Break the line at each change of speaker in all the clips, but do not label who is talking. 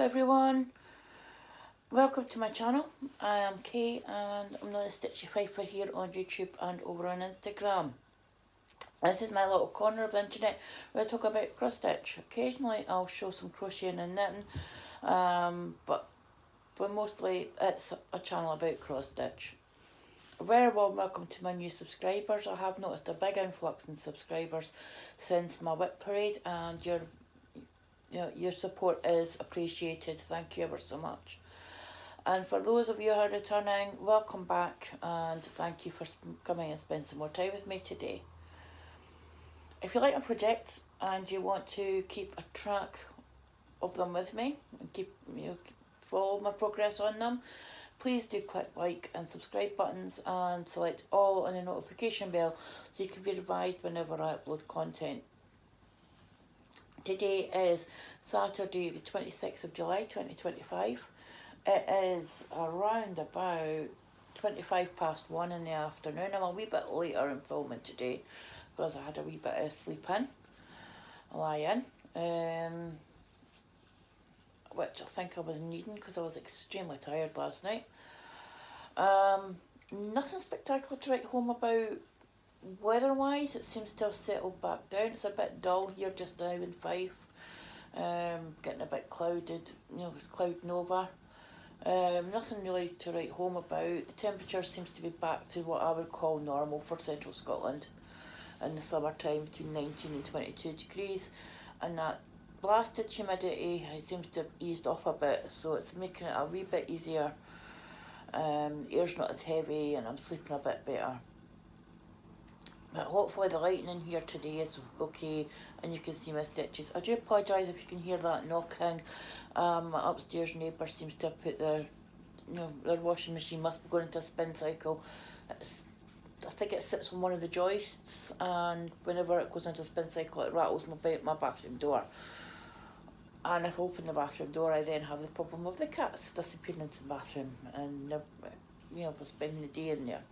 everyone, welcome to my channel. I am Kay and I'm known as Stitchy Fifer here on YouTube and over on Instagram. This is my little corner of the internet where I talk about cross stitch. Occasionally I'll show some crocheting and knitting, but mostly it's a channel about cross stitch. A very warm welcome to my new subscribers. I have noticed a big influx in subscribers since my WIP parade, and your support is appreciated. Thank you ever so much. And for those of you who are returning, welcome back and thank you for coming and spend some more time with me today. If you like my projects and you want to keep a track of them with me and follow my progress on them, please do click like and subscribe buttons and select all on the notification bell so you can be advised whenever I upload content. Today is Saturday the 26th of July 2025. It is around about 1:25 in the afternoon. I'm a wee bit later in filming today because I had a wee bit of sleep in, lie in, which I think I was needing because I was extremely tired last night. Nothing spectacular to write home about weather-wise. It seems to have settled back down. It's a bit dull here just now in Fife. Getting a bit clouded, it's clouding over. Nothing really to write home about. The temperature seems to be back to what I would call normal for central Scotland in the summertime, between 19 and 22 degrees, and that blasted humidity seems to have eased off a bit, so it's making it a wee bit easier. The air's not as heavy and I'm sleeping a bit better. But hopefully the lighting in here today is okay and you can see my stitches. I do apologise if you can hear that knocking. My upstairs neighbour seems to have put their washing machine must be going into a spin cycle. I think it sits on one of the joists, and whenever it goes into a spin cycle it rattles my bathroom door. And if I open the bathroom door I then have the problem of the cats disappearing into the bathroom and we're spending the day in there.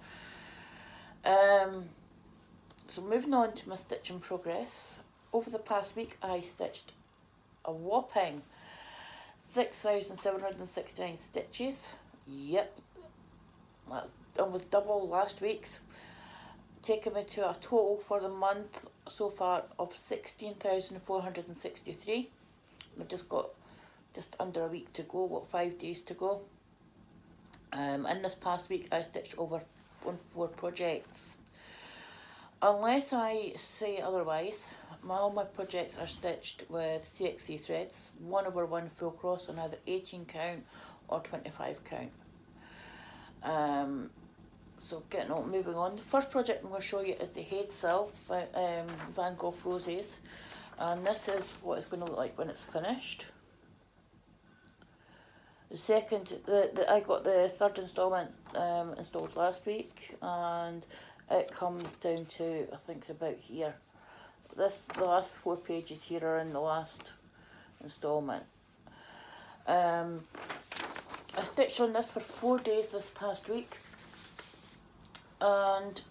So moving on to my stitching progress. Over the past week I stitched a whopping 6,769 stitches. Yep, that's almost double last week's, taking me to a total for the month so far of 16,463. I've just got just under a week to go, 5 days to go. In this past week I stitched over 4 projects. Unless I say otherwise, all my projects are stitched with CXC threads, 1/1 full cross on either 18 count or 25 count. So moving on. The first project I'm going to show you is the HAED Sill by Van Gogh Roses, and this is what it's going to look like when it's finished. The second, I got the third instalment installed last week, and it comes down to, I think, about here. The last 4 pages here are in the last instalment. I stitched on this for 4 days this past week and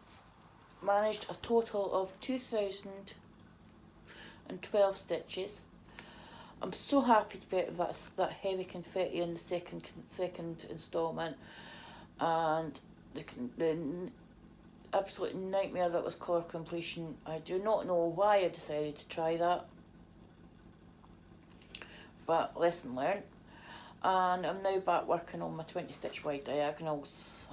managed a total of 2,012 stitches. I'm so happy to be that heavy confetti in the second instalment, and the absolute nightmare that was colour completion. I do not know why I decided to try that, but lesson learned. And I'm now back working on my 20 stitch wide diagonals.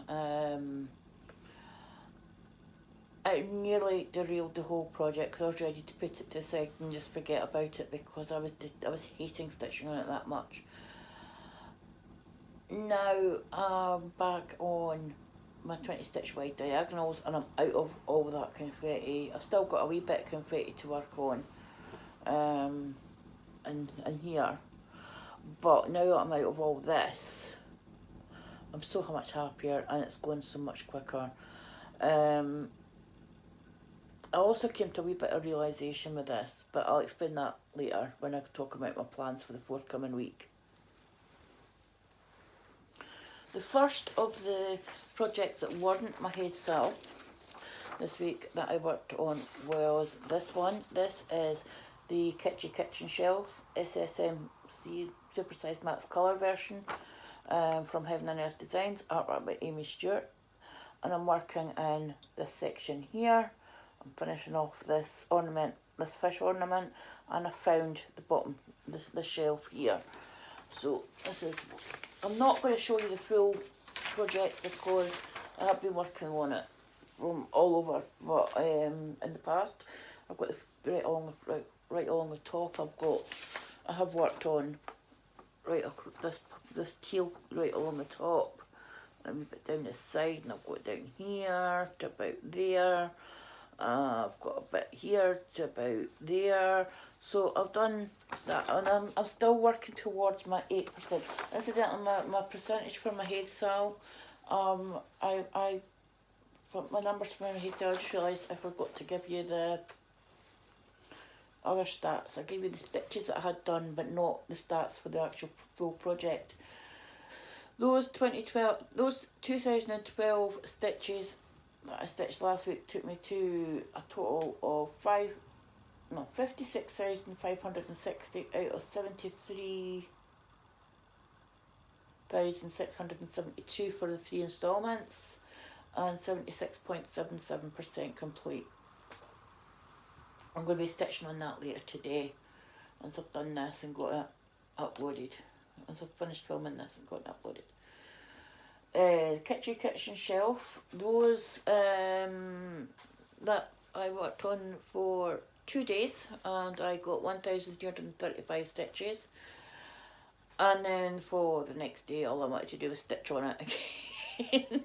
I nearly derailed the whole project because I was ready to put it to the side and just forget about it because I was hating stitching on it that much. Now I'm back on my 20 stitch wide diagonals and I'm out of all that confetti. I've still got a wee bit of confetti to work on and here, but now that I'm out of all this, I'm so much happier and it's going so much quicker. I also came to a wee bit of realisation with this, but I'll explain that later when I talk about my plans for the forthcoming week. The first of the projects that weren't my HAED Sill this week that I worked on was this one. This is the Kitschy Kitchen Shelf, SSMC Supersized Max Colour version from Heaven and Earth Designs, artwork by Aimee Stewart. And I'm working in this section here. I'm finishing off this ornament, this fish ornament, and I found the bottom, the shelf here. So this is, I'm not going to show you the full project because I have been working on it from all over, but in the past I've got the right along the top. I have worked on this teal right along the top, and a wee bit down this side, and I've got it down here to about there. I've got a bit here to about there. So I've done that, and I'm still working towards my 8%. Incidentally, my percentage for my HAED sale, for my numbers for my HAED sale, I just realised I forgot to give you the other stats. I gave you the stitches that I had done, but not the stats for the actual full project. Those 2012 stitches that I stitched last week took me to a total of 56,560 out of 73,672 for the 3 instalments, and 76.77% complete. I'm going to be stitching on that later today once I've done this and got it uploaded. Once I've finished filming this and got it uploaded. Kitschy Kitchen Shelf, those that I worked on for 2 days, and I got 1,335 stitches. And then for the next day, all I wanted to do was stitch on it again.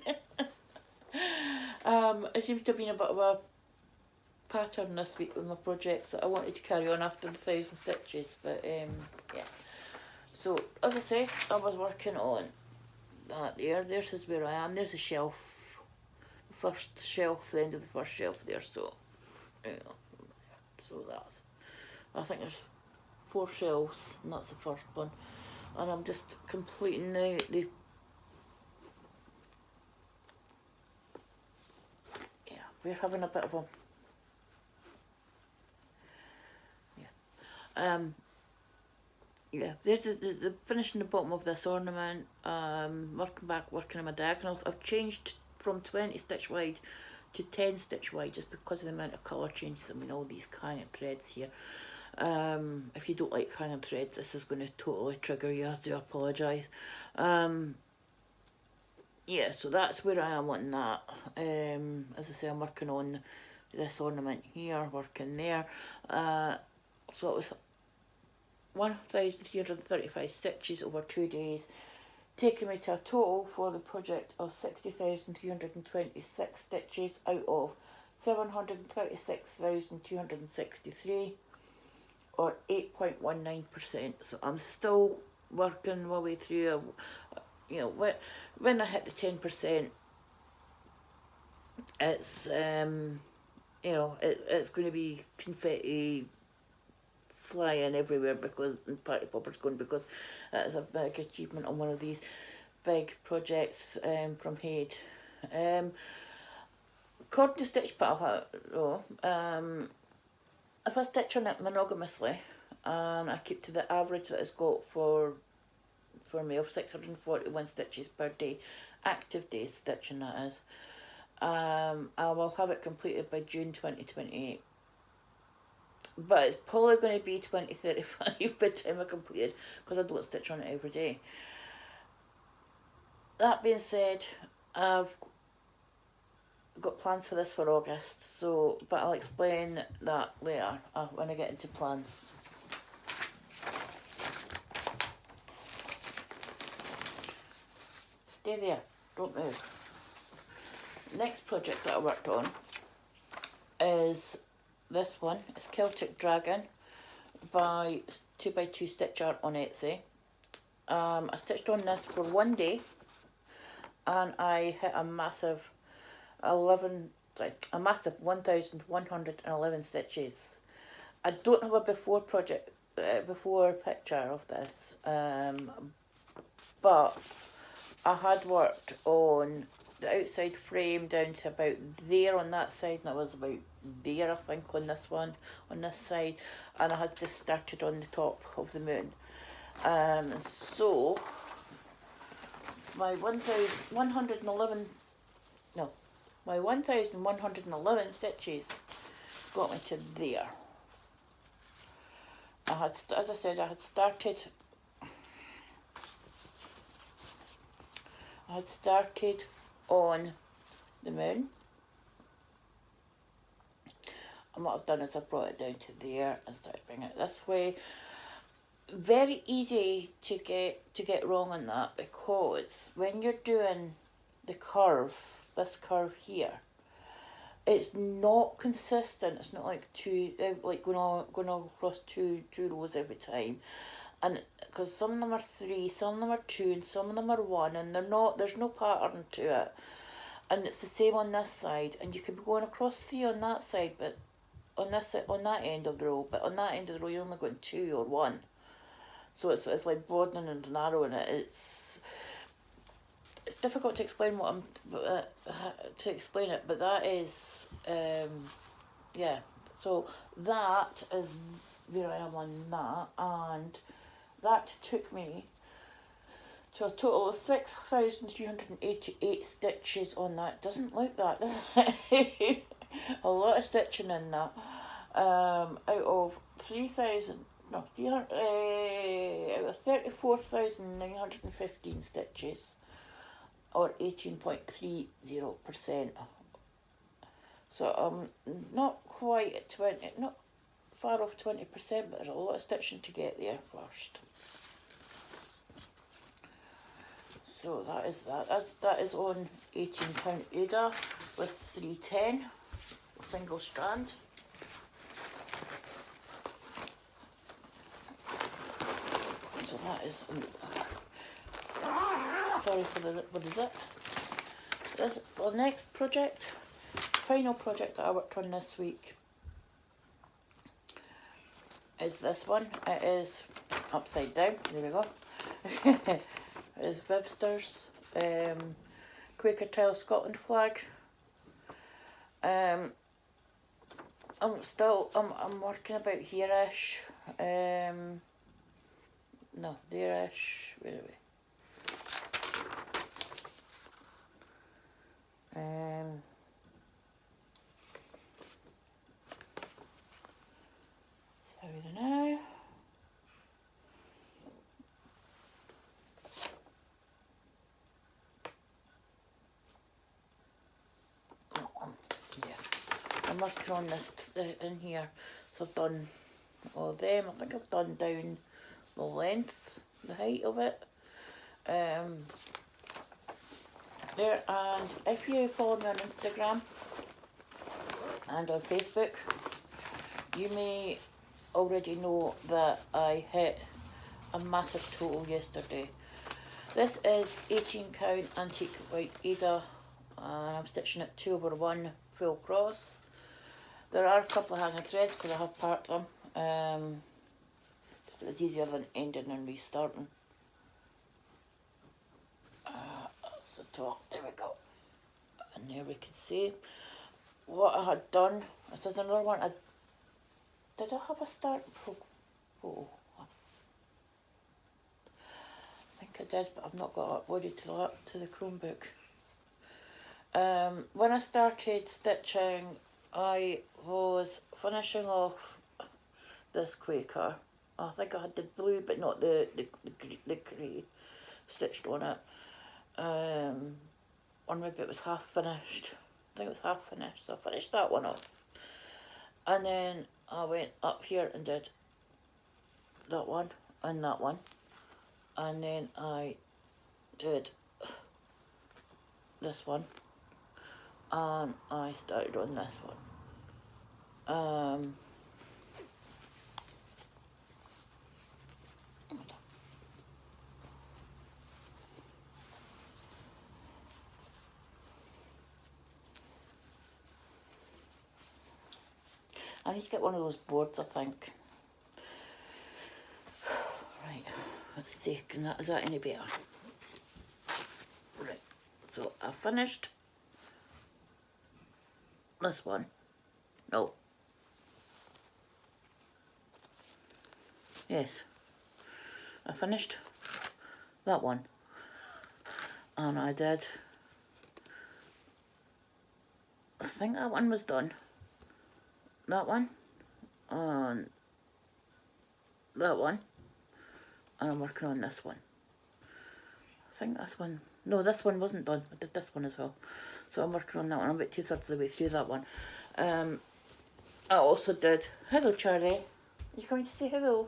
It seems to have been a bit of a pattern this week with my projects that I wanted to carry on after the 1,000 stitches, but yeah. So as I say, I was working on that there. This is where I am. There's a shelf, the first shelf, the end of the first shelf there. So, yeah. So that's, I think there's 4 shelves, and that's the first one. And I'm just completing the yeah, we're having a bit of a yeah, there's the finishing the bottom of this ornament, working on my diagonals. I've changed from 20 stitch wide to 10 stitch wide just because of the amount of colour changes. I mean, all these hanging threads here. If you don't like hanging threads, this is going to totally trigger you. I do apologise. Yeah, so that's where I am on that. As I say, I'm working on this ornament here, working there. So it was 1,335 stitches over 2 days, taking me to a total for the project of 60,326 stitches out of 736,263, or 8.19%. So I'm still working my way through. You know, when I hit the 10%, it's you know, it's going to be confetti flying everywhere, because, and party poppers going, because that is a big achievement on one of these big projects from HAED. According to Stitch Pal, if I stitch on it monogamously, and I keep to the average that it's got for me of 641 stitches per day, active days stitching that is, I will have it completed by June 2028. But it's probably going to be 2035 by the time I complete it, because I don't stitch on it every day. That being said, I've got plans for this for August, so, but I'll explain that later when I get into plans. Stay there, don't move. Next project that I worked on is this one. It's Celtic Dragon by 2x2 Stitch Art on Etsy. I stitched on this for 1 day, and I hit a massive 1,111 stitches. I don't have a before picture of this, but I had worked on the outside frame down to about there on that side, and I was about there, I think, on this one, on this side, and I had just started on the top of the moon. So my 1111 stitches got me to there. I had, as I said, I had started on the moon, and what I've done is I brought it down to there and started bringing it this way. Very easy to get wrong on that, because when you're doing the curve, this curve here, it's not consistent. It's not like going across two rows every time, and because some of them are 3, some of them are 2, and some of them are 1, and there's no pattern to it. And it's the same on this side, and you could be going across 3 on that side, but on that end of the row, but on that end of the row you're only going 2 or 1. So it's like broadening and narrowing it. It's difficult to explain to explain it, but that is yeah. So that is where I am on that, and that took me to a total of 6,388 stitches on that. Doesn't look that, does it? A lot of stitching in that. Out of 34,915 stitches, or 18.30%. So I'm not quite at 20, not far off 20%, but there's a lot of stitching to get there first. So that is that is on 18 count Aida with 310 single strand. So that is, sorry for the, what is it? The next project, final project that I worked on this week is this one. It is upside down, there we go. It is Vivster's Quaker Tile Flag. I'm working about here-ish. No, there-ish, where are we? How are we now? Yeah, I'm working on this in here, so I've done all of them. I think I've done down the length, the height of it. There, and if you follow me on Instagram and on Facebook, you may already know that I hit a massive total yesterday. This is 18 count antique white Aida. I'm stitching it 2/1 full cross. There are a couple of hanging threads because I have parted them. Just it was easier than ending and restarting. That's the top, there we go. And there we can see what I had done. This is another one. Did I have a starting photo? I think I did, but I've not got uploaded to the Chromebook. When I started stitching, I was finishing off this Quaker. I think I had the blue, but not the grey stitched on it. Or maybe it was half finished. I think it was half finished, so I finished that one off. And then I went up here and did that one and that one. And then I did this one. And I started on this one. I need to get one of those boards, I think. Right, let's see, is that any better? Right, so I finished this one. No. Yes. I finished that one. And I did. I think that one was done. That one. And that one. And I'm working on this one. I think this one. No, this one wasn't done. I did this one as well. So I'm working on that one. I'm about 2/3 of the way through that one. I also did. Hello, Charlie. Are you going to say hello?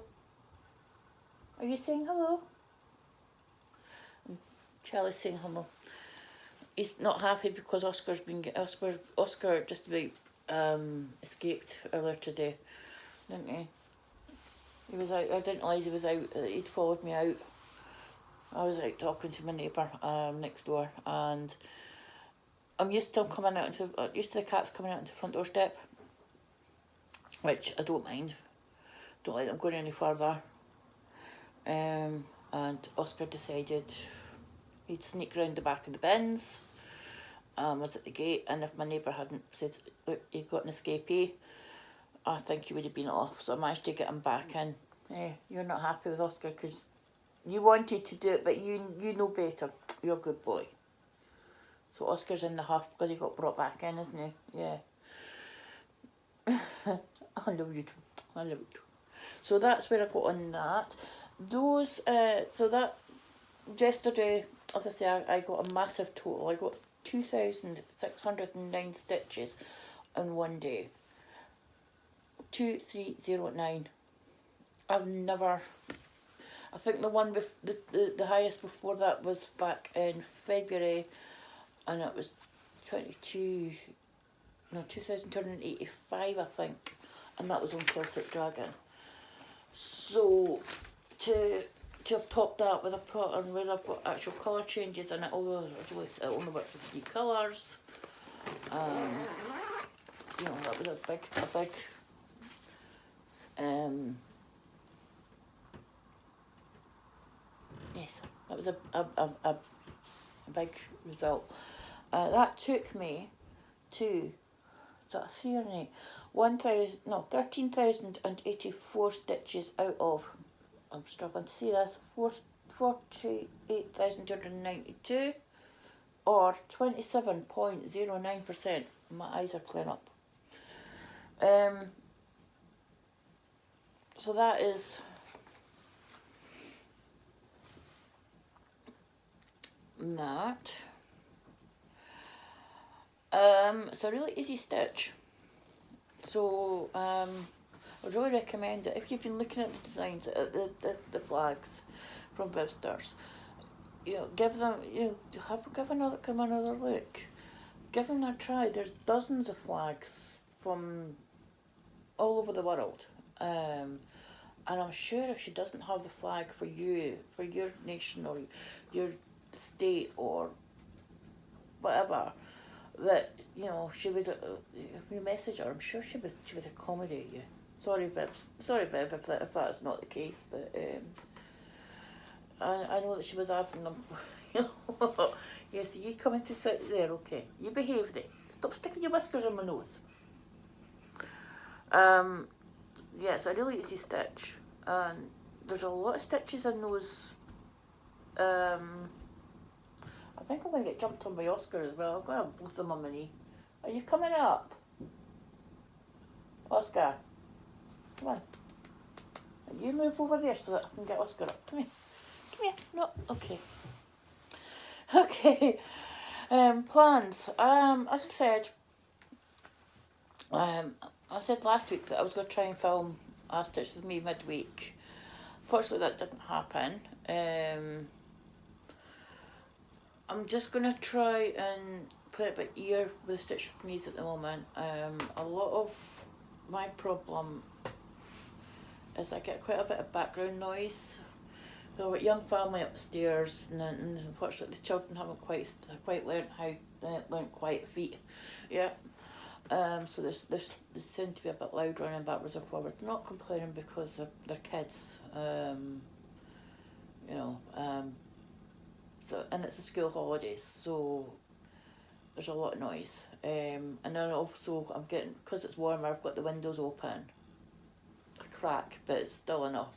Are you saying hello? Charlie's saying hello. He's not happy because Oscar just about escaped earlier today, didn't he? He was out. I didn't realise he was out. He'd followed me out. I was out talking to my neighbour next door, and I'm used to him coming out used to the cats coming out into the front door step, which I don't mind. Don't like them going any further. And Oscar decided he'd sneak round the back of the bins. Was at the gate, and if my neighbour hadn't said he'd got an escapee, I think he would have been off. So I managed to get him back in. You're not happy with Oscar because you wanted to do it, but you know better. You're a good boy. So Oscar's in the huff because he got brought back in, isn't he? Yeah. I love you too. I love you too. So that's where I got on that. Those, so that, yesterday, as I say, I got a massive total. I got 2,609 stitches in one day. 2309. I've never, I think the one with the highest before that was back in February, and it was 2,285, I think, and that was on Celtic Dragon. So to have topped that with a pattern where I've got actual colour changes in it, although it only works with 3 colours. You know, that was a big yes, that was a big result. That took me to, is that 3 or 8? 13,084 stitches out of, I'm struggling to see this, 48,292, or 27.09%. My eyes are clearing up. So that is that. It's a really easy stitch. So I would really recommend it if you've been looking at the designs, the flags from Vivsters. You know, give them, give another look. Give them a try. There's dozens of flags from all over the world. And I'm sure if she doesn't have the flag for you, for your nation or your state or whatever, that, she would, if you message her, I'm sure she would accommodate you. Sorry, Viv, if that's not the case, but I know that she was asking them, yes, you coming to sit there, okay, you behave there, stop sticking your whiskers in my nose. Yeah, it's a really easy stitch, and there's a lot of stitches in those. I think I'm going to get jumped on by Oscar as well. I'm going to have both of them on my knee. Are you coming up? Oscar, come on. You move over there so that I can get Oscar up. Come here. Come here. No, okay. Okay. Plans. As I said last week that I was going to try and film A Stitch With Me midweek. Unfortunately, that didn't happen. I'm just going to try and put it by ear with Stitch With Me's at the moment. A lot of my problem is I get quite a bit of background noise. So we've got a young family upstairs, and unfortunately the children haven't quite learnt quiet feet yet. So there's seem to be a bit loud running backwards and forwards. Not complaining because they're kids, So, and it's the school holidays, so there's a lot of noise. And then also I'm getting, because it's warmer, I've got the windows open. A crack, but it's still enough.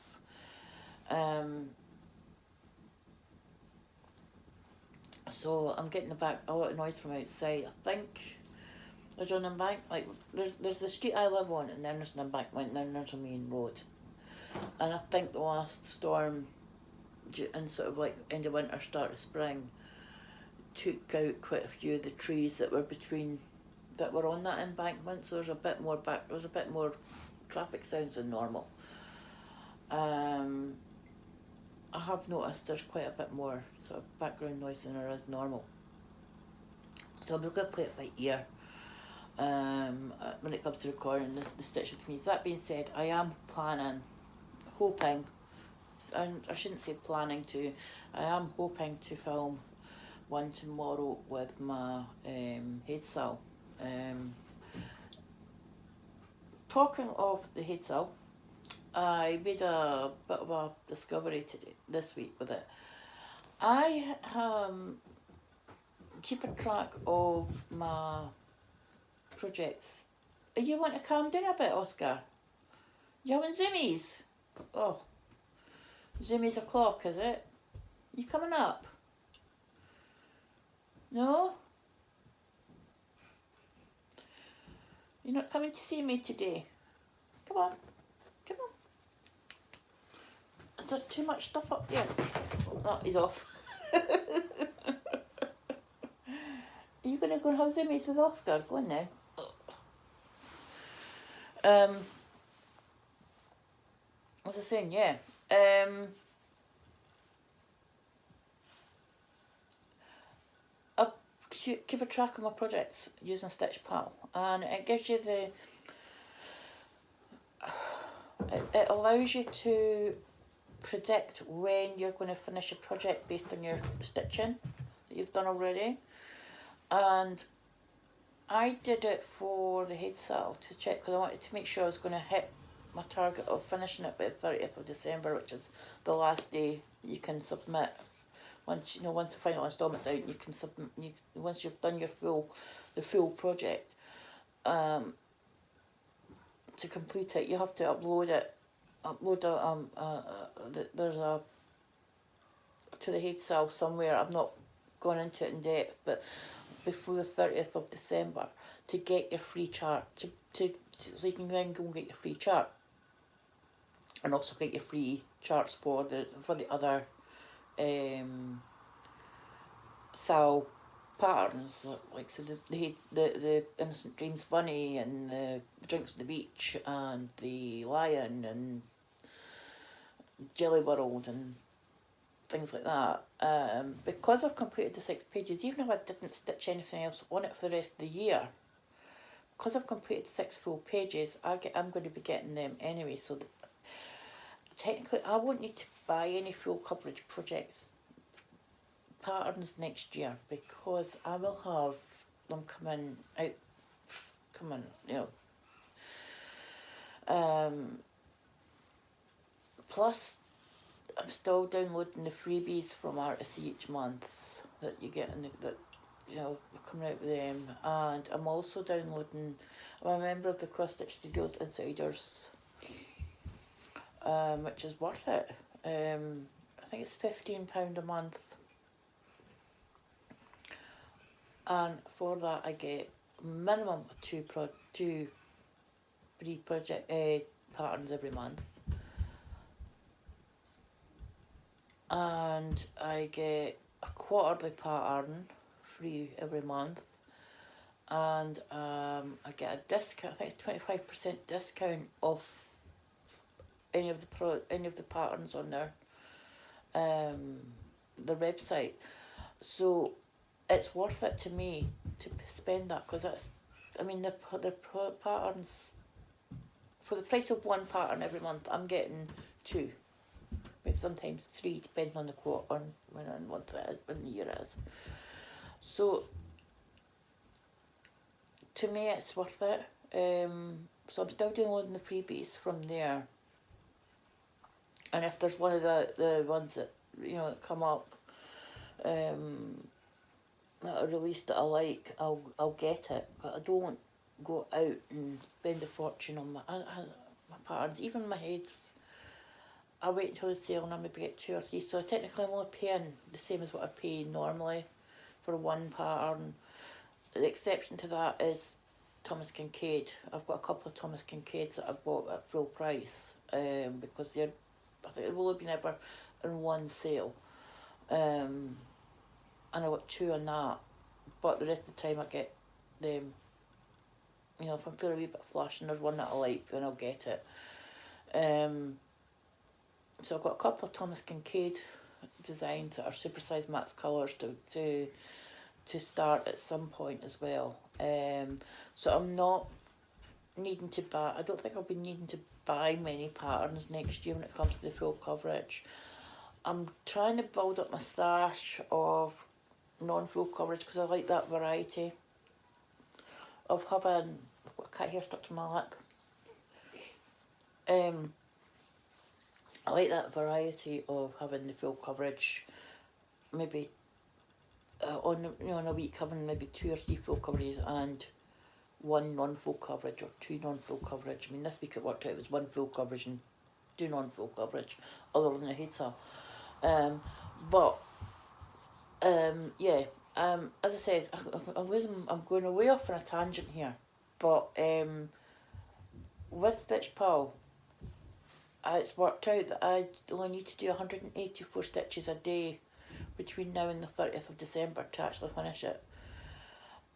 So I'm getting a lot of noise from outside. I think there's an embankment, like there's the street I live on, and then there's an embankment, and then there's a main road. And I think the last storm, in sort of like end of winter, start of spring, took out quite a few of the trees that were on that embankment. So there's a bit more traffic sounds than normal. I have noticed there's quite a bit more sort of background noise than there is normal. So I'm just going to play it by ear when it comes to recording the Stitch With Me. That being said, I am hoping, and I shouldn't say planning to, I am hoping to film one tomorrow with my HAED saw. Talking of the HAED saw, I made a bit of a discovery this week with it. I keep a track of my projects. You want to calm down a bit, Oscar? You having zoomies? Oh, zoomies o'clock, is it? You coming up? No? You're not coming to see me today? Come on. Come on. Is there too much stuff up there? Oh, that is off. Are you going to go and have zoomies with Oscar? Go on now. What was I saying? Yeah. I keep a track of my projects using Stitch Pal, and it gives you it allows you to predict when you're going to finish a project based on your stitching that you've done already. And I did it for the HAED saw to check, because I wanted to make sure I was going to hit my target of finishing it by the 30th of December, which is the last day you can submit. Once the final installment's out, you can submit. Once you've done the full project, to complete it, you have to upload it. There's to the HAED saw somewhere. I've not gone into it in depth, but before the 30th of December to get your free chart, so you can then go and get your free chart, and also get your free charts for the other saw patterns, like so the Innocent Dreams Bunny, and the Drinks on the Beach, and the Lion, and Jelly World, and things like that. Because I've completed the 6 pages, even if I didn't stitch anything else on it for the rest of the year, because I've completed 6 full pages, I'm going to be getting them anyway. So technically, I won't need to buy any full coverage projects patterns next year, because I will have them coming, plus I'm still downloading the freebies from Artecy each month that you get coming out with them, and I'm also downloading, I'm a member of the Cross Stitch Studios Insiders, which is worth it. I think it's £15 a month, and for that I get a minimum of two free project patterns every month, and I get a quarterly pattern free every month, and I get a discount. I think it's 25% discount off any of the patterns on their website. So it's worth it to me to spend that, because the patterns, for the price of one pattern every month, I'm getting 2, maybe sometimes 3, depending on the quarter, when the year is. So to me, it's worth it. So I'm still downloading the freebies from there, and if there's one of the ones that that come up, that I released that I like, I'll get it, but I don't go out and spend a fortune on my patterns, even my heads. I wait until the sale and I maybe get 2 or 3, so technically I'm only paying the same as what I pay normally for one pattern. The exception to that is Thomas Kincaid. I've got a couple of Thomas Kincaids that I bought at full price, because I think they've only been ever in one sale, and I got 2 on that, but the rest of the time I get them, you know, if I'm feeling a wee bit flush and there's one that I like, then I'll get it. So I've got a couple of Thomas Kincaid designs that are supersized matte colours to start at some point as well. So I'm not needing to buy, I don't think I'll be needing to buy many patterns next year when it comes to the full coverage. I'm trying to build up my stash of non-full coverage because I like that variety of having, I've got a cat hair stuck to my lip. I like that variety of having the full coverage, maybe on a week having maybe 2 or 3 full coverages and 1 non-full coverage or 2 non-full coverage. I mean, this week it worked out it was 1 full coverage and 2 non-full coverage, other than the HAED saw. As I said, I'm going away off on a tangent here, but with Stitch Pal, it's worked out that I only need to do 184 stitches a day between now and the 30th of December to actually finish it.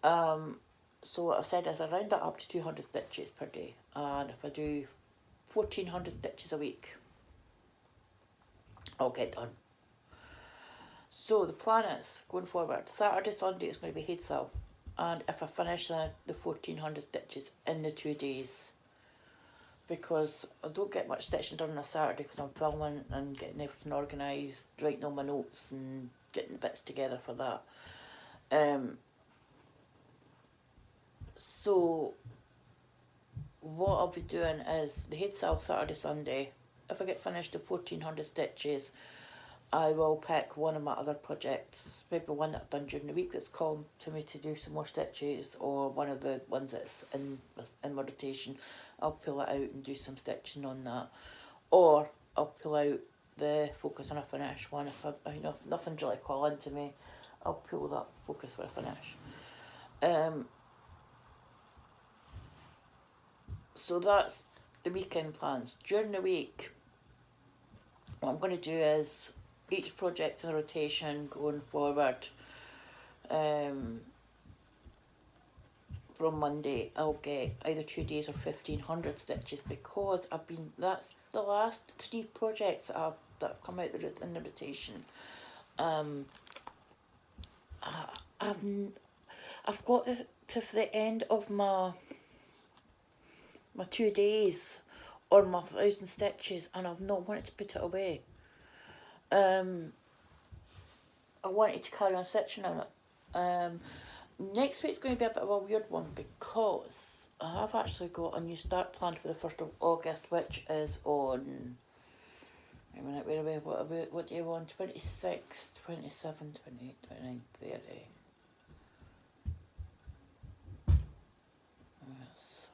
So what I said is I round that up to 200 stitches per day, and if I do 1400 stitches a week, I'll get done. So the plan is, going forward, Saturday, Sunday is going to be HAED sale, and if I finish the 1400 stitches in the 2 days, because I don't get much stitching done on a Saturday because I'm filming and getting everything organised, writing all my notes and getting the bits together for that. So what I'll be doing is the HAED sale Saturday, Sunday. If I get finished the 1400 stitches, I will pick one of my other projects, maybe one that I've done during the week that's called to me to do some more stitches, or one of the ones that's in my rotation. I'll pull it out and do some stitching on that, or I'll pull out the focus on a finish one. If nothing's really calling to me, I'll pull that focus for a finish. So that's the weekend plans. During the week, what I'm going to do is each project in a rotation going forward. From Monday, I'll get either 2 days or 1500 stitches, because that's the last 3 projects that have come out in the rotation. I've got to the end of my 2 days or my 1000 stitches, and I've not wanted to put it away. I wanted to carry on stitching on it. Next week's going to be a bit of a weird one, because I have actually got a new start planned for the 1st of August, which is on, wait a minute, what day are we on? 26, 27, 28, 29, 30.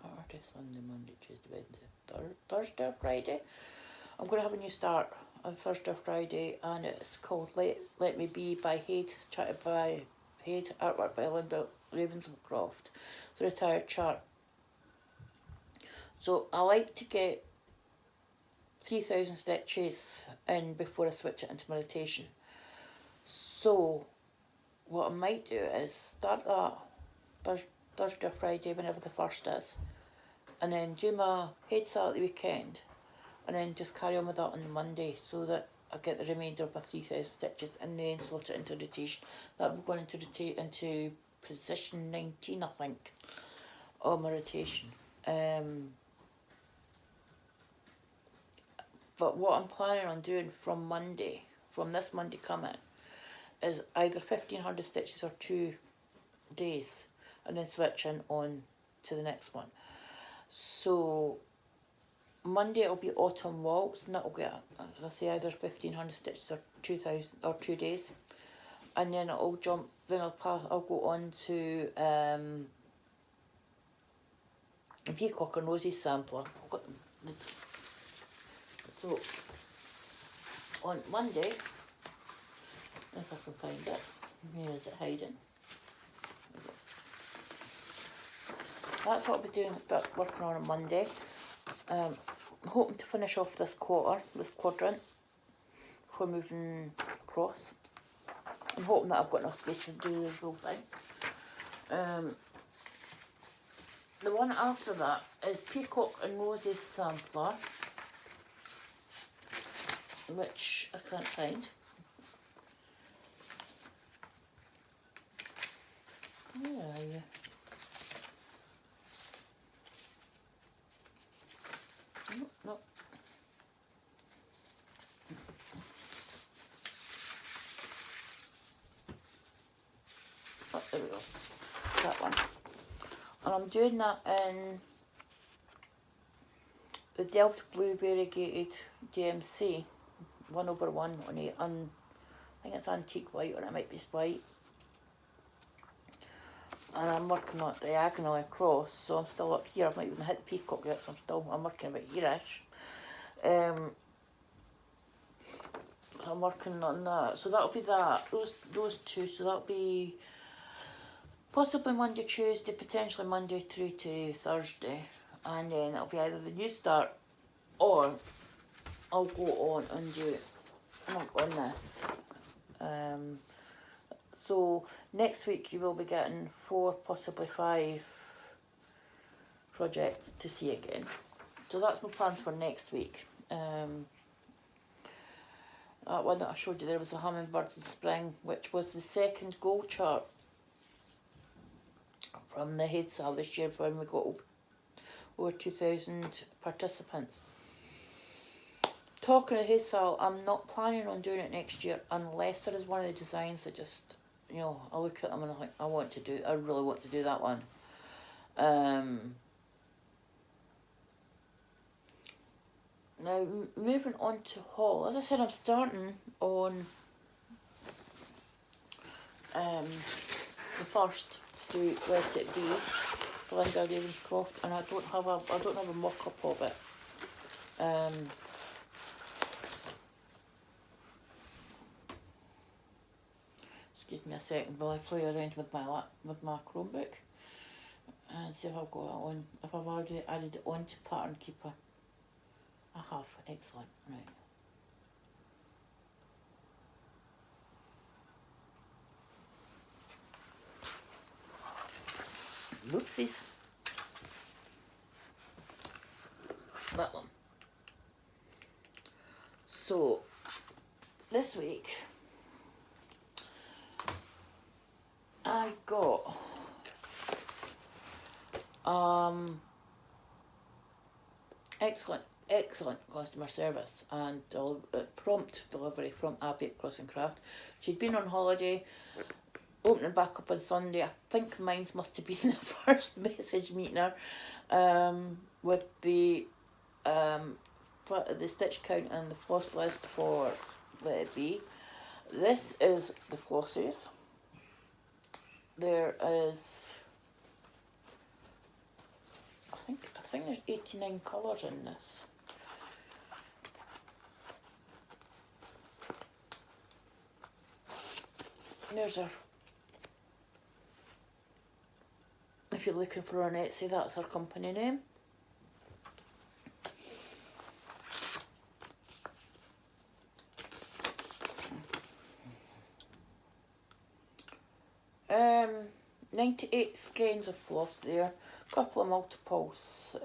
Saturday, Sunday, Monday, Tuesday, Wednesday, Thursday or Friday. I'm going to have a new start on Thursday or Friday, and it's called Let Me Be by HAED, charted by HAED, artwork by Linda Ravenscroft. It's a retired chart. So I like to get 3000 stitches in before I switch it into my rotation. So what I might do is start that Thursday or Friday, whenever the 1st is, and then do my HAED sale at the weekend, and then just carry on with that on the Monday, so that I get the remainder of my 3000 stitches and then slot it into rotation. That will be going into position 19, I think, on my rotation. But what I'm planning on doing from this Monday coming, is either 1500 stitches or 2 days, and then switching on to the next one. So Monday it'll be Autumn Waltz, and that'll get, as I say, either 1500 stitches or 2000 or 2 days. and then I'll jump. Then I'll go on to the Peacock and Roses Sampler. I've got so on Monday, if I can find it. Where is it hiding? That's what I'll be doing. Start working on Monday. I'm hoping to finish off this quadrant, before moving across. I'm hoping that I've got enough space to do the whole thing. The one after that is Peacock and Roses Sampler, which I can't find. Where are you? No. Oh, there we go. That one. And I'm doing that in the Delft Blue Variegated GMC 1/1 on a I think it's antique white, or it might be white. And I'm working on it diagonally across, so I'm still up here. I've not even hit the peacock yet, so I'm working about here-ish. So I'm working on that. So that'll be that. Those two. So that'll be possibly Monday, Tuesday, potentially Monday through to Thursday, and then it'll be either the new start, or I'll go on and do work on this. So next week you will be getting 4, possibly 5 projects to see again. So that's my plans for next week. That one that I showed you there was the Hummingbirds in Spring, which was the second goal chart from the HAED sale this year, when we got over 2,000 participants. Talking of HAED sale, I'm not planning on doing it next year unless there is one of the designs that just, you know, I look at them and I think, I really want to do that one. Now, moving on to haul. As I said, I'm starting on the first to do Let It Be, Belinda Ravenscroft, and I don't have a mock-up of it. Excuse me a second while I play around with my Chromebook and see if I've got it on. If I've already added it onto Pattern Keeper. I have. Excellent. Right. Whoopsies. That one. So, this week I got excellent customer service and prompt delivery from Abby at Crossing Craft. She'd been on holiday, opening back up on Sunday. I think mine must have been the first message meeting her with the stitch count and the floss list for Let It Be. This is the flosses. There is, I think there's 89 colours in this. There's her. If you're looking for her on Etsy, that's her company name. Um, 98 skeins of floss there. A couple of multiples.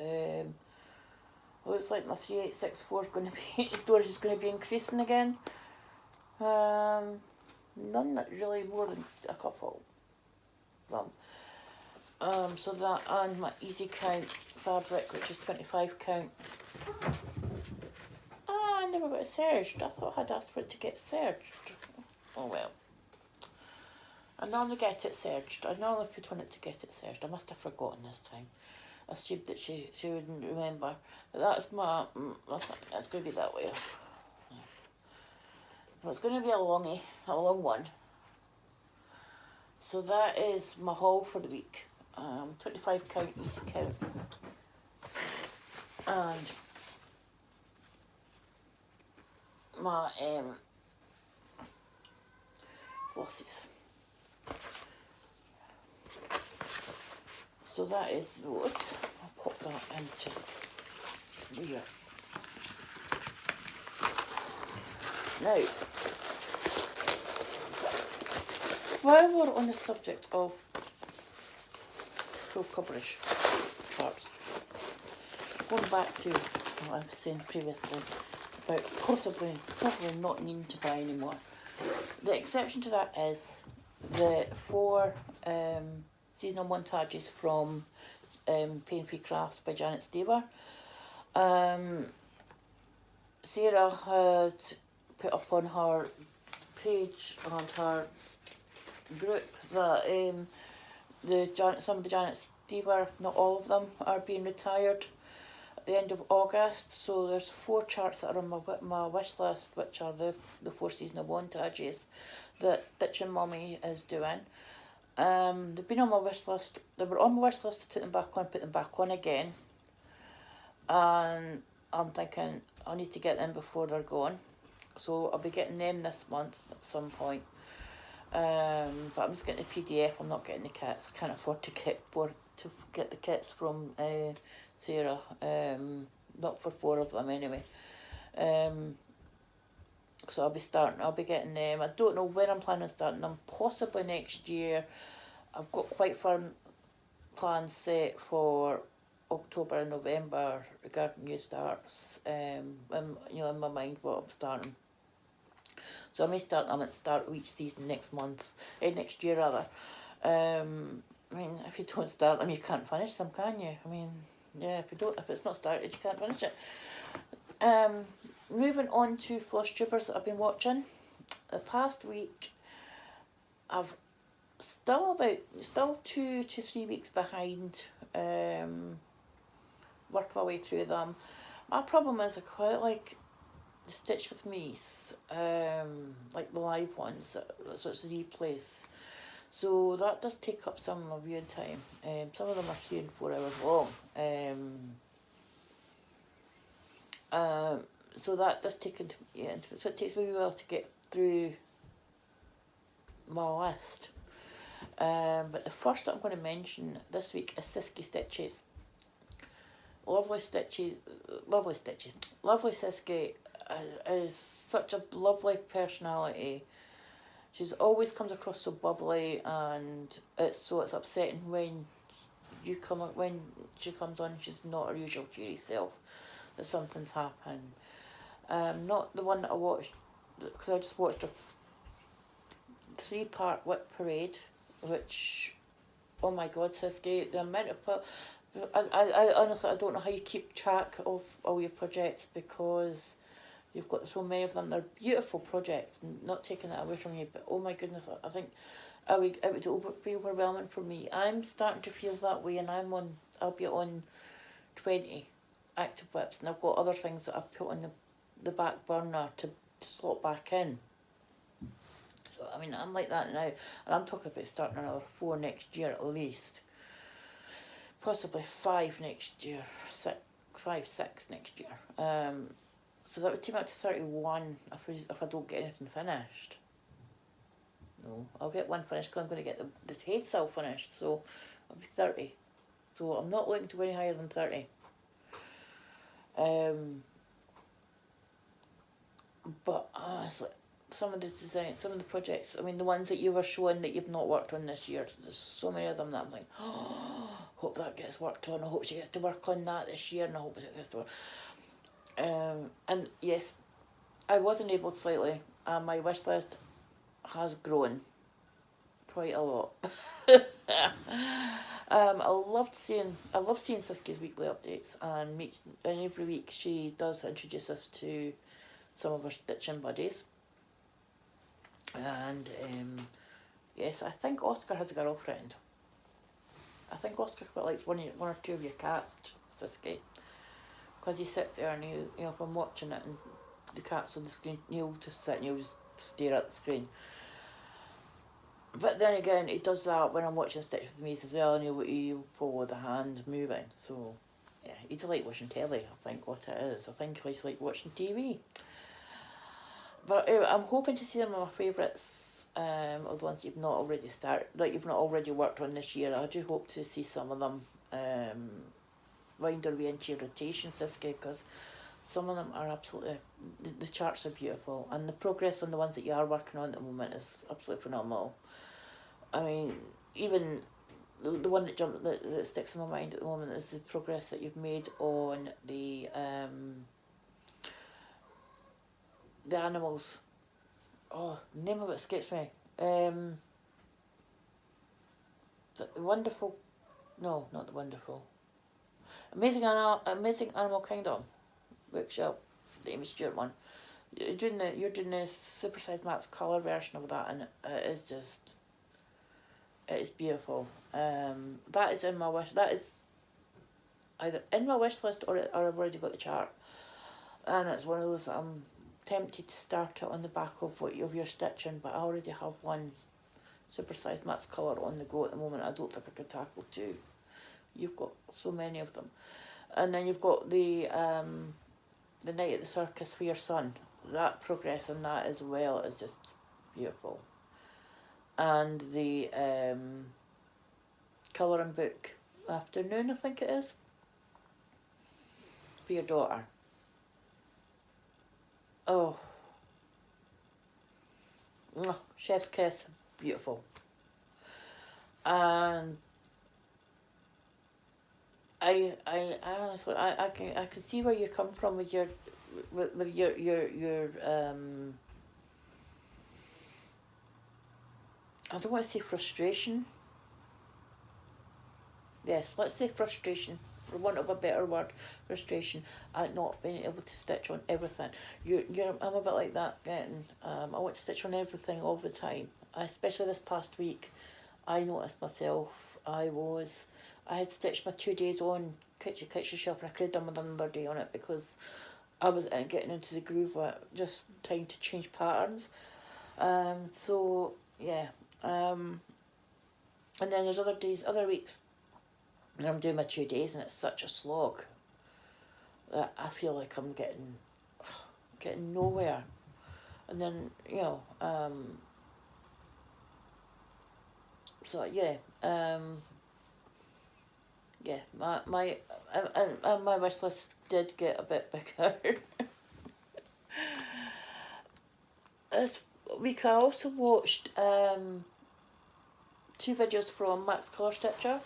Looks like my 3864 is going to be storage is going to be increasing again. None that really more than a couple of them. So that and my easy count fabric, which is 25 count. Ah, I never got it serged. I thought I'd asked for it to get serged. Oh well. I normally get it serged. I normally put on it to get it serged. I must have forgotten this time. I assumed that she wouldn't remember. But that's my. I think it's going to be that way. Well, it's going to be a long one. So that is my haul for the week. 25 count, easy count. And my flosses. So that is those. I'll pop that into here. Now, while we're on the subject of full coverage parts, going back to what I was saying previously about possibly not needing to buy anymore. The exception to that is the 4 seasonal montages from Pain-Free Crafts by Janet Stewart. Sarah had put up on her page and her group that some of the Janet Stewart, not all of them, are being retired at the end of August. So there's 4 charts that are on my wish list, which are the 4 seasonal montages that Stitching Mummy is doing. They've been on my wish list. They were on my wish list to put them back on again. And I'm thinking I need to get them before they're gone. So I'll be getting them this month at some point. But I'm just getting the PDF. I'm not getting the kits. Can't afford to get the kits from Sarah. Not for 4 of them anyway. So I'll be getting them. I don't know when I'm planning on starting them. Possibly next year. I've got quite firm plans set for October and November regarding new starts. In my mind what I'm starting. So I may start them at the start of each season next year rather. I mean, if you don't start them, you can't finish them, can you? I mean, yeah, if it's not started, you can't finish it. Moving on to Flosstubers that I've been watching. The past week, I've still 2 to 3 weeks behind. Work my way through them. My problem is I quite like the Stitch with Me's, like the live ones, so it's replays. So that does take up some of my viewing time. Some of them are 3 and 4 hours long. So that does take into it. So it takes me a while to get through my list. But the first that I'm going to mention this week is Sisky Stitches. Lovely Sisky is such a lovely personality. She's always comes across so bubbly, and it's upsetting when she comes on. She's not her usual cheery self. That something's happened. Not the one that I watched, because I just watched a 3-part Whip Parade, which, oh my God, Sisky, the amount of I honestly, I don't know how you keep track of all your projects, because you've got so many of them. They're beautiful projects, not taking that away from you, but oh my goodness, I think it would be overwhelming for me. I'm starting to feel that way, and I'll be on 20 active whips, and I've got other things that I've put on the back burner to slot back in. So I mean, I'm like that now, and I'm talking about starting another 4 next year at least. Possibly 5 next year, 6 next year. So that would take me up to 31 if I don't get anything finished. No, I'll get one finished because I'm going to get the HAED cell finished, so I'll be 30. So I'm not looking to go any higher than 30. But honestly, some of the designs, some of the projects, I mean the ones that you were showing that you've not worked on this year, there's so many of them that I'm like, oh, hope that gets worked on, I hope she gets to work on that this year, and I hope it gets to work. And yes, I was enabled slightly, and my wish list has grown quite a lot. I love seeing Sisky's weekly updates, and every week she does introduce us to some of her stitching buddies. And yes, I think Oscar has a girlfriend. I think Oscar quite likes one or two of your cats, Sisky, because he sits there and if I'm watching it and the cat's on the screen, he'll just sit and he'll just stare at the screen. But then again, it does that when I'm watching Stitch with Me as well, and he'll follow the hand moving. So, yeah, he's like watching telly, I think, what it is. I think he's like watching TV. But anyway, I'm hoping to see some of my favourites, of the ones you've not already started, like you've not already worked on this year. I do hope to see some of them wind their way into your rotations this year, because some of them are absolutely, the charts are beautiful, and the progress on the ones that you are working on at the moment is absolutely phenomenal. I mean, even the one that sticks in my mind at the moment is the progress that you've made on the animals. Oh, the name of it escapes me. The wonderful, no, not the wonderful. Amazing Animal Kingdom bookshelf, the Aimee Stewart one. You're doing the supersized max colour version of that, and it is just, it is beautiful. That is in my wish. That is either in my wish list, or I've already got the chart, and it's one of those that I'm tempted to start it on the back of what you're stitching, but I already have one supersized max colour on the go at the moment. I don't think I could tackle two. You've got so many of them, and then you've got the Night at the Circus for your son. That progress on that as well is just beautiful. And the colouring book afternoon, I think it is, for your daughter. Oh, chef's kiss, beautiful. And I honestly, I can see where you come from with your I don't want to say frustration. Yes, let's say frustration, for want of a better word, frustration at not being able to stitch on everything. I'm a bit like that, getting, I want to stitch on everything all the time. Especially this past week, I noticed myself, I had stitched my 2 days on Kitschy shelf, and I could have done another day on it, because I was getting into the groove of it, just trying to change patterns. So, yeah. And then there's other weeks, and I'm doing my 2 days, and it's such a slog that I feel like I'm getting nowhere. And then, so yeah, yeah, my wish list did get a bit bigger. This week I also watched 2 videos from Max Colour Stitcher.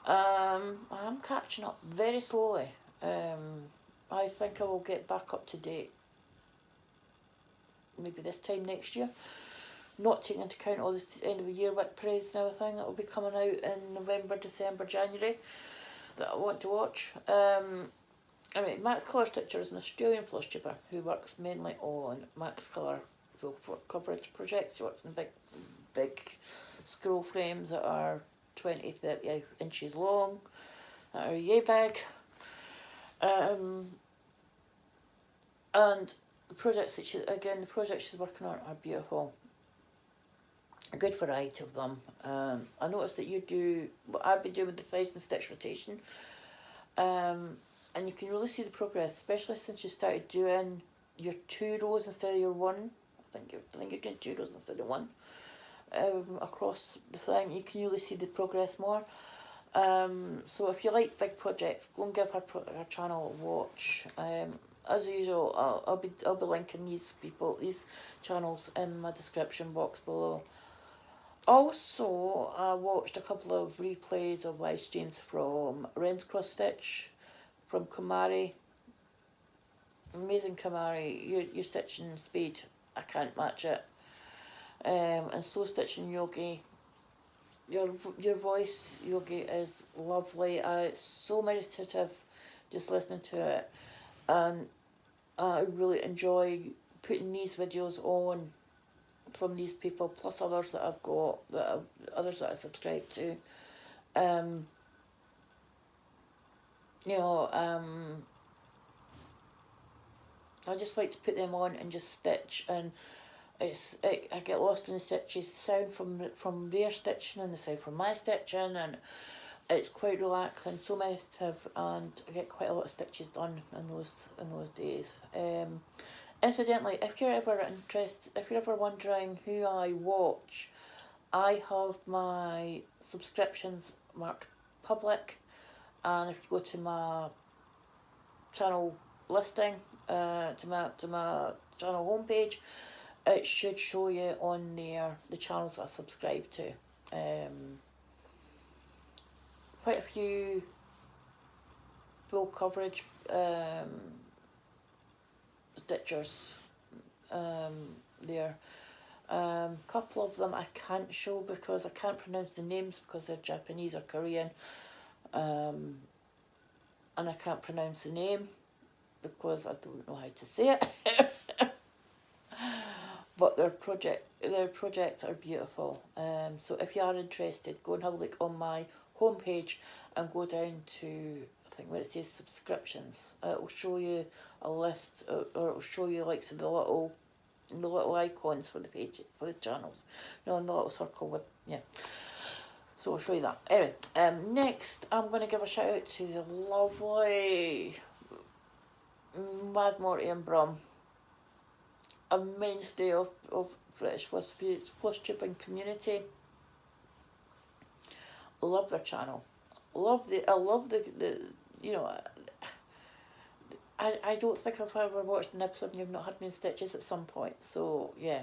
I'm catching up very slowly. I think I will get back up to date maybe this time next year. Not taking into account all the end of the year work parades and everything that will be coming out in November, December, January that I want to watch. Max Colour Stitcher is an Australian floss tuber who works mainly on Max Colour full coverage projects. He works in big scroll frames that are 20-30 inches long, that are yay big. And the projects that she's working on are beautiful. A good variety of them. I noticed that you do what I've been doing with the 1,000 stitch rotation, and you can really see the progress, especially since you started doing your 2 rows instead of your 1. I think you're doing 2 rows instead of 1 across the thing. You can really see the progress more. So if you like big projects, go and give her channel a watch. As usual, I'll be linking these channels in my description box below. Also, I watched a couple of replays of live streams from Ren's Cross Stitch, from Kamari. Amazing Kamari, your stitching speed, I can't match it. And so stitching Yogi. Your voice, Yogi, is lovely. It's so meditative just listening to it, and I really enjoy putting these videos on from these people, plus others that I've got, others that I subscribe to. I just like to put them on and just stitch, and I get lost in the stitches, the sound from their stitching and the sound from my stitching, and it's quite relaxing, so meditative, and I get quite a lot of stitches done in those days. Incidentally, if you're ever interested, if you're ever wondering who I watch, I have my subscriptions marked public, and if you go to my channel listing, to my channel homepage, it should show you on there the channels that I subscribe to. Quite a few full coverage stitchers there. Couple of them I can't show because I can't pronounce the names because they're Japanese or Korean, and I can't pronounce the name because I don't know how to say it. But their projects are beautiful. So if you are interested, go and have a look on my homepage and go down to, I think where it says subscriptions. It will show you a list, or it will show you like the little icons for the page, for the channels. You know, in the little circle with, yeah. So I'll show you that. Anyway, next I'm going to give a shout out to the lovely Mad Morty and Brum, a mainstay of British Flosstube community. Love their channel. I love the you know, I don't think I've ever watched an episode and you've not had me in stitches at some point. So yeah,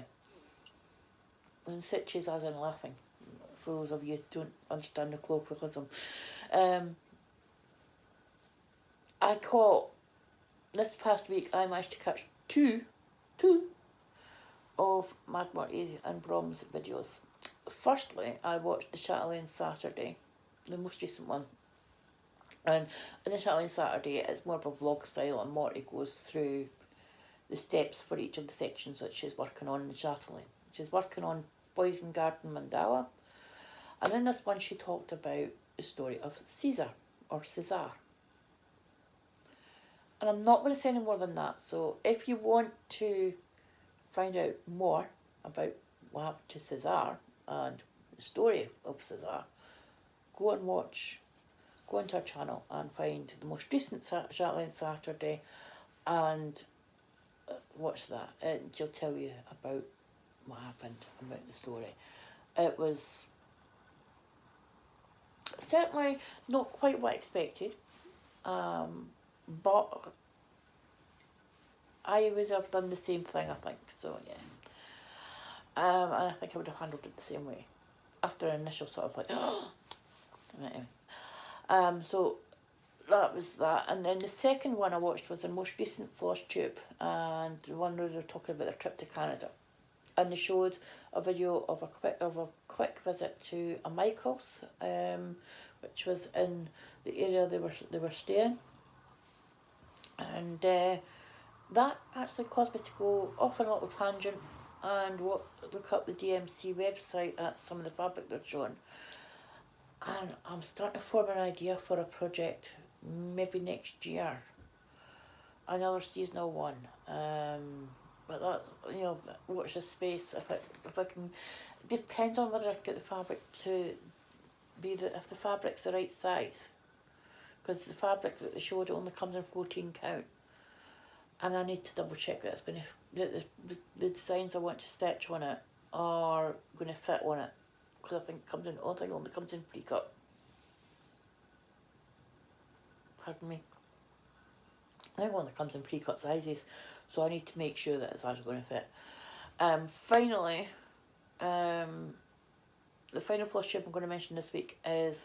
in stitches as in laughing, for those of you who don't understand the colloquialism. I caught, this past week I managed to catch two of Mad Morty and Brom's videos. Firstly, I watched the Chatelaine Saturday, the most recent one. And in the Chatelaine Saturday, it's more of a vlog style, and Morty goes through the steps for each of the sections that she's working on in the Chatelaine. She's working on Poison Garden Mandala. And in this one, she talked about the story of Caesar, or Cesar. And I'm not going to say any more than that. So if you want to find out more about what happened to Cesar and the story of Cesar, go onto our channel and find the most recent Chatelaine Saturday and watch that, and she'll tell you about what happened, about the story. It was certainly not quite what I expected, but I would have done the same thing, I think, so yeah. And I think I would have handled it the same way, after an initial sort of like, anyway. So that was that, and then the second one I watched was the most recent Flosstube, and the one where they were talking about their trip to Canada, and they showed a video of a quick visit to a Michael's, which was in the area they were staying, and that actually caused me to go off on a little tangent and look up the DMC website at some of the fabric they're showing. And I'm starting to form an idea for a project maybe next year, another seasonal one. But that, you know, watch this space if I can. It depends on whether I get the fabric to be if the fabric's the right size, because the fabric that they showed only comes in 14 count, and I need to double check that it's going to the designs I want to stitch on it are going to fit on it. Because I think it only comes in Peacock. Pardon me. I think it only comes in Peacock sizes, so I need to make sure that it's actually going to fit. Finally, the final Flosstube I'm going to mention this week is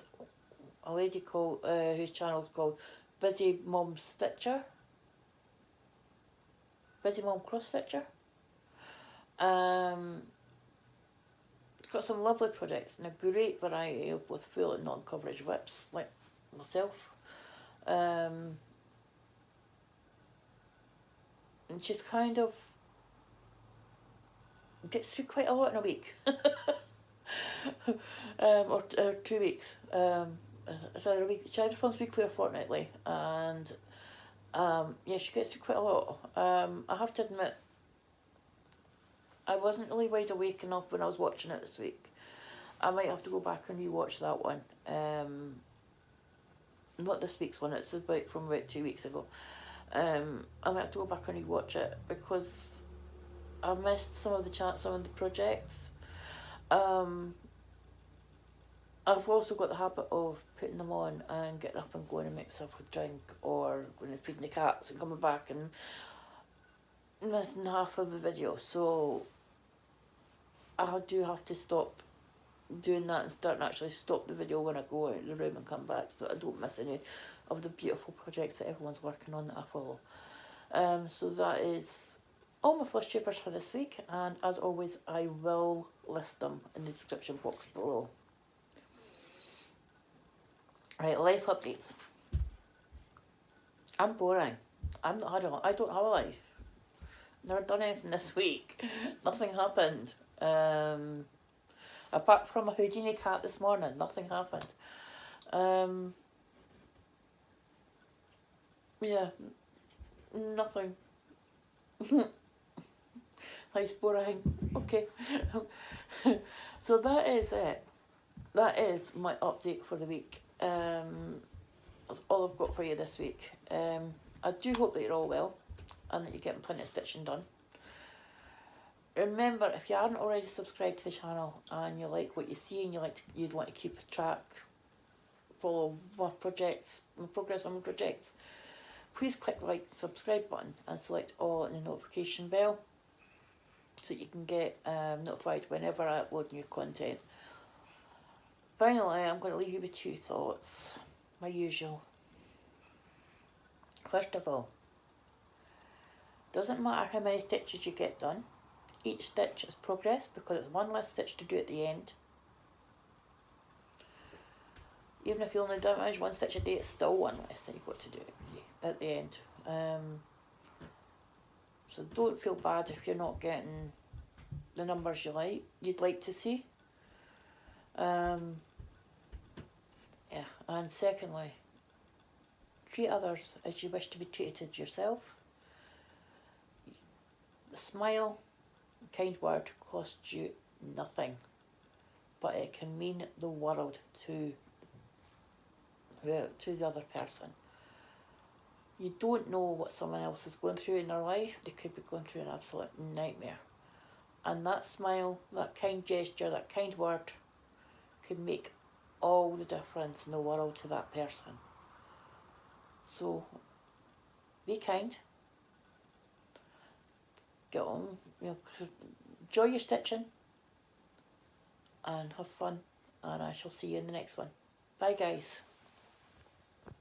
a lady called whose channel is called Busy Mom Stitcher. Busy Mom Cross Stitcher. Got some lovely projects and a great variety of both full and non-coverage whips, like myself. And she's kind of gets through quite a lot in a week, or 2 weeks. It's either a week. She either films weekly or fortnightly, and yeah, she gets through quite a lot. I have to admit, I wasn't really wide awake enough when I was watching it this week. I might have to go back and rewatch that one. Not this week's one, it's about from about 2 weeks ago. I might have to go back and rewatch it because I missed some of the chats on the projects. I've also got the habit of putting them on and getting up and going and make myself a drink, or going and feeding the cats and coming back and missing half of the video. So I do have to stop doing that and start and actually stop the video when I go out of the room and come back, so I don't miss any of the beautiful projects that everyone's working on that I follow. So that is all my Flosstubers for this week, and as always I will list them in the description box below. Right, life updates. I'm boring. I don't have a life. Never done anything this week. Nothing happened. Apart from a Houdini cat this morning, nothing happened. Yeah, nothing. Life's boring. Okay. So that is it. That is my update for the week. That's all I've got for you this week. I do hope that you're all well and that you're getting plenty of stitching done. Remember, if you haven't already subscribed to the channel and you like what you see and you'd want to keep track, follow my projects, my progress on my projects, please click the like subscribe button and select all in the notification bell so you can get notified whenever I upload new content. Finally, I'm going to leave you with two thoughts, my usual. First of all, doesn't matter how many stitches you get done, each stitch is progress because it's one less stitch to do at the end. Even if you only damage one stitch a day, it's still one less that you've got to do at the end. So don't feel bad if you're not getting the numbers you'd like to see. Yeah, and secondly, treat others as you wish to be treated yourself. A smile, a kind word costs you nothing, but it can mean the world to the other person. You don't know what someone else is going through in their life. They could be going through an absolute nightmare. And that smile, that kind gesture, that kind word could make all the difference in the world to that person. So be kind. Get on, enjoy your stitching and have fun, and I shall see you in the next one. Bye guys.